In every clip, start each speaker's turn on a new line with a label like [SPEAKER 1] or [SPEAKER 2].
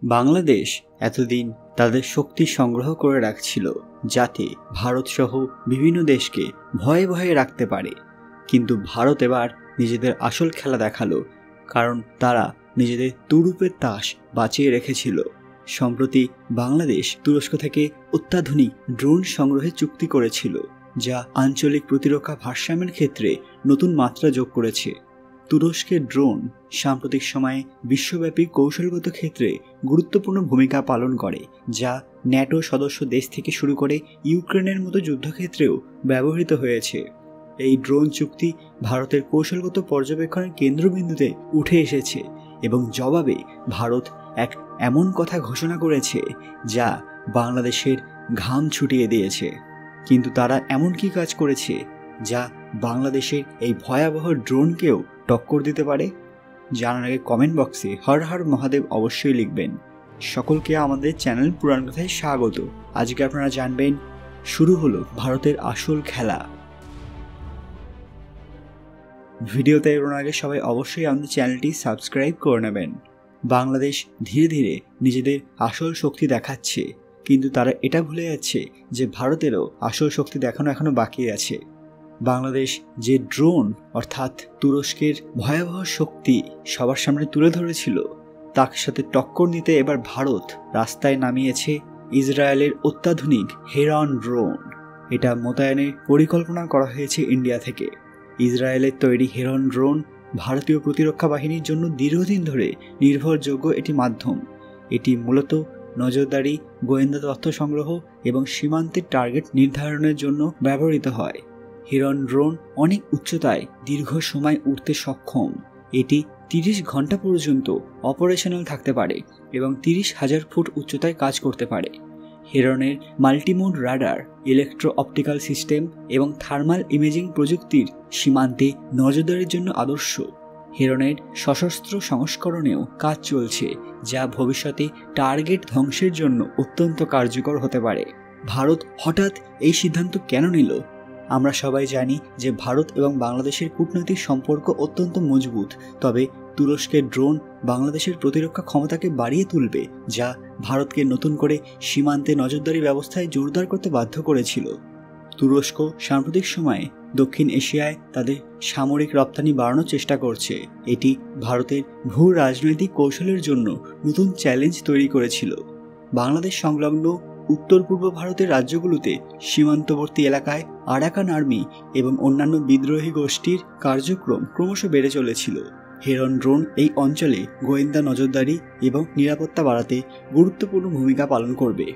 [SPEAKER 1] বাংলাদেশ এতদিন তাদের শক্তি সংগ্রহ করে রাখছিল যাতে ভারত সহ বিভিন্ন দেশকে ভয়ে ভয়ে রাখতে পারে, কিন্তু ভারত এবার নিজেদের আসল খেলা দেখালো, কারণ তারা নিজেদের তুরুপের তাস বাঁচিয়ে রেখেছিল। সম্প্রতি বাংলাদেশ তুরস্ক থেকে অত্যাধুনিক ড্রোন সংগ্রহের চুক্তি করেছিল, যা আঞ্চলিক প্রতিরক্ষা ভারসাম্যের ক্ষেত্রে নতুন মাত্রা যোগ করেছে। তুরস্কের ড্রোন সাম্প্রতিক সময়ে বিশ্বব্যাপী কৌশলগত ক্ষেত্রে গুরুত্বপূর্ণ ভূমিকা পালন করে, যা ন্যাটো সদস্য দেশ থেকে শুরু করে ইউক্রেনের মতো যুদ্ধক্ষেত্রেও ব্যবহৃত হয়েছে। এই ড্রোন চুক্তি ভারতের কৌশলগত পর্যবেক্ষণের কেন্দ্রবিন্দুতে উঠে এসেছে এবং জবাবে ভারত এক এমন কথা ঘোষণা করেছে যা বাংলাদেশের ঘাম ছুটিয়ে দিয়েছে। কিন্তু তারা এমন কি কাজ করেছে যা বাংলাদেশের এই ভয়াবহ ড্রোনকেও টক্কর দিতে পারে? জানার আগে কমেন্ট বক্সে হর হর মহাদেব অবশ্যই লিখবেন। সকলকে আমাদের চ্যানেল পুরাণ কথায় স্বাগত। আজকে আপনারা জানবেন, শুরু হলো ভারতের আসল খেলা। ভিডিওতে এগোনোর আগে সবাই অবশ্যই আমাদের চ্যানেলটি সাবস্ক্রাইব করে নেবেন। বাংলাদেশ ধীরে ধীরে নিজেদের আসল শক্তি দেখাচ্ছে, কিন্তু তারা এটা ভুলে যাচ্ছে যে ভারতেরও আসল শক্তি দেখানো এখনো বাকি আছে। বাংলাদেশ যে ড্রোন অর্থাৎ তুরস্কের ভয়াবহ শক্তি সবার সামনে তুলে ধরেছিল, তার সাথে টক্কর নিতে এবার ভারত রাস্তায় নামিয়েছে ইসরায়েলের অত্যাধুনিক হেরন ড্রোন। এটা মোতায়েনের পরিকল্পনা করা হয়েছে ইন্ডিয়া থেকে। ইসরায়েলের তৈরি হেরন ড্রোন ভারতীয় প্রতিরক্ষা বাহিনীর জন্য দীর্ঘদিন ধরে নির্ভরযোগ্য একটি মাধ্যম। এটি মূলত নজরদারি, গোয়েন্দা তথ্য সংগ্রহ এবং সীমান্তের টার্গেট নির্ধারণের জন্য ব্যবহৃত হয়। হেরন ড্রোন অনেক উচ্চতায় দীর্ঘ সময় উড়তে সক্ষম। এটি 30 ঘন্টা পর্যন্ত অপারেশনাল থাকতে পারে এবং 30,000 ফুট উচ্চতায় কাজ করতে পারে। হেরনের multimode radar, electro optical system এবং থার্মাল ইমেজিং প্রযুক্তির সীমান্তে নজরদারির জন্য আদর্শ। হেরনের সশস্ত্র সংস্করণেও কাজ চলছে, যা ভবিষ্যতে টার্গেট ধ্বংসের জন্য অত্যন্ত কার্যকর হতে পারে। ভারত হঠাৎ এই সিদ্ধান্ত কেন নিল? আমরা সবাই জানি যে ভারত এবং বাংলাদেশের কূটনৈতিক সম্পর্ক অত্যন্ত মজবুত, তবে তুরস্কের ড্রোন বাংলাদেশের প্রতিরক্ষা ক্ষমতাকে বাড়িয়ে তুলবে, যা ভারতকে নতুন করে সীমান্তে নজরদারি ব্যবস্থায় জোরদার করতে বাধ্য করেছিল। তুরস্ক সাম্প্রতিক সময়ে দক্ষিণ এশিয়ায় তাদের সামরিক রপ্তানি বাড়ানোর চেষ্টা করছে। এটি ভারতের ভূ রাজনৈতিক কৌশলের জন্য নতুন চ্যালেঞ্জ তৈরি করেছিল। বাংলাদেশ সংলগ্ন উত্তর পূর্ব ভারতের রাজ্যগুলোতে সীমান্তবর্তী এলাকায় আরাকান আর্মি এবং অন্যান্য বিদ্রোহী গোষ্ঠীর কার্যক্রম ক্রমশ বেড়ে চলেছিল। হেরন ড্রোন এই অঞ্চলে গোয়েন্দা নজরদারি এবং নিরাপত্তা বাড়াতে গুরুত্বপূর্ণ ভূমিকা পালন করবে।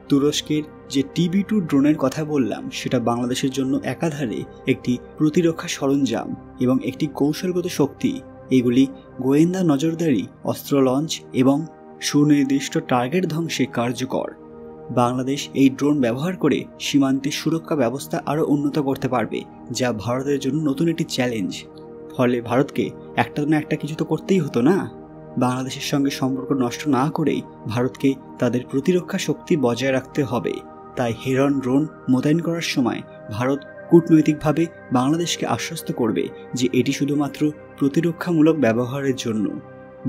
[SPEAKER 1] তুরস্কের যে TB2 ড্রোনের কথা বললাম, সেটা বাংলাদেশের জন্য একাধারে একটি প্রতিরক্ষা সরঞ্জাম এবং একটি কৌশলগত শক্তি। এগুলি গোয়েন্দা নজরদারি, অস্ত্র লঞ্চ এবং সুনির্দিষ্ট টার্গেট ধ্বংসে কার্যকর। বাংলাদেশ এই ড্রোন ব্যবহার করে সীমান্তের সুরক্ষা ব্যবস্থা আরও উন্নত করতে পারবে, যা ভারতের জন্য নতুন একটি চ্যালেঞ্জ। ফলে ভারতকে একটা না একটা কিছু তো করতেই হতো না। বাংলাদেশের সঙ্গে সম্পর্ক নষ্ট না করেই ভারতকে তাদের প্রতিরক্ষা শক্তি বজায় রাখতে হবে। তাই হেরন ড্রোন মোতায়েন করার সময় ভারত কূটনৈতিকভাবে বাংলাদেশকে আশ্বস্ত করবে যে এটি শুধুমাত্র প্রতিরক্ষামূলক ব্যবহারের জন্য।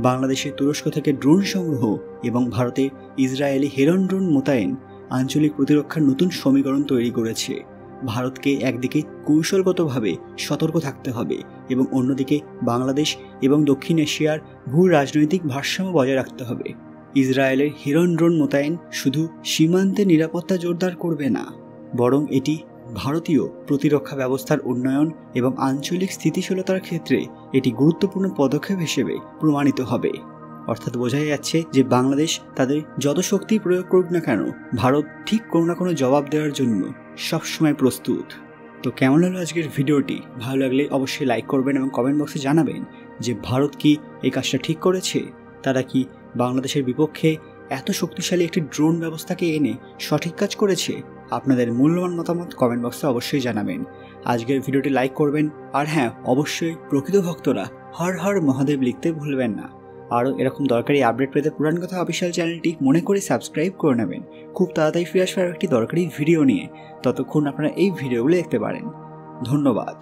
[SPEAKER 1] বাংলাদেশে তুরস্ক থেকে ড্রোন সংগ্রহ এবং ভারতে ইসরায়েলি হেরন ড্রোন মোতায়েন আঞ্চলিক প্রতিরক্ষার নতুন সমীকরণ তৈরি করেছে। ভারতকে একদিকে কৌশলগতভাবে সতর্ক থাকতে হবে এবং অন্যদিকে বাংলাদেশ এবং দক্ষিণ এশিয়ার ভূ রাজনৈতিক ভারসাম্য বজায় রাখতে হবে। ইসরায়েলের হেরন ড্রোন মোতায়েন শুধু সীমান্তে নিরাপত্তা জোরদার করবে না, বরং এটি ভারতীয় প্রতিরক্ষা ব্যবস্থার উন্নয়ন এবং আঞ্চলিক স্থিতিশীলতার ক্ষেত্রে এটি গুরুত্বপূর্ণ পদক্ষেপ হিসেবে প্রমাণিত হবে। অর্থাৎ বোঝাই যাচ্ছে যে বাংলাদেশ তাদের যত শক্তি প্রয়োগ করুক না কেন, ভারত ঠিক কোনো না কোনো জবাব দেওয়ার জন্য সবসময় প্রস্তুত। তো কেমন হলো আজকের ভিডিওটি? ভালো লাগলে অবশ্যই লাইক করবেন এবং কমেন্ট বক্সে জানাবেন যে ভারত কি এই কাজটা ঠিক করেছে। তারা কি বাংলাদেশের বিপক্ষে এত শক্তিশালী একটি ড্রোন ব্যবস্থাকে এনে সঠিক কাজ করেছে? আপনাদের মূল্যবান মতামত কমেন্ট বক্সে অবশ্যই জানাবেন। আজকের ভিডিওটি লাইক করবেন, আর হ্যাঁ, অবশ্যই প্রকৃত ভক্তরা হর হর মহাদেব লিখতে ভুলবেন না। আরও এরকম দরকারি আপডেট পেতে পুরাণ কথা অফিসিয়াল চ্যানেলটি মনে করে সাবস্ক্রাইব করে নেবেন। খুব তাড়াতাড়ি ফিরে আসবে একটি দরকারি ভিডিও নিয়ে। ততক্ষণ আপনারা এই ভিডিওগুলো দেখতে পারেন। ধন্যবাদ।